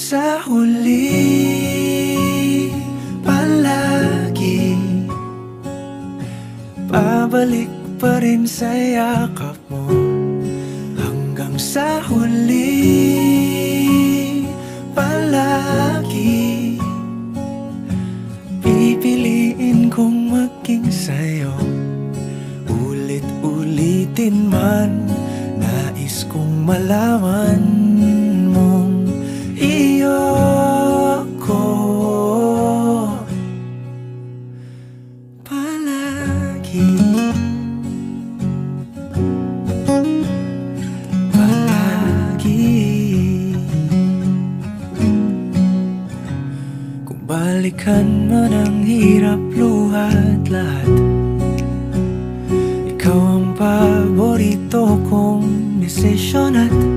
sa huli, palagi babalik pa rin sa yakap mo. Hanggang sa huli, palagi pipiliin kong maging sa'yo. Ulit-ulitin man, nais kong malaman mong iyo ko palagi. Palagi. Kung balikan man ang hirap, luhat lahat, ikaw ang paborito kong desisyon at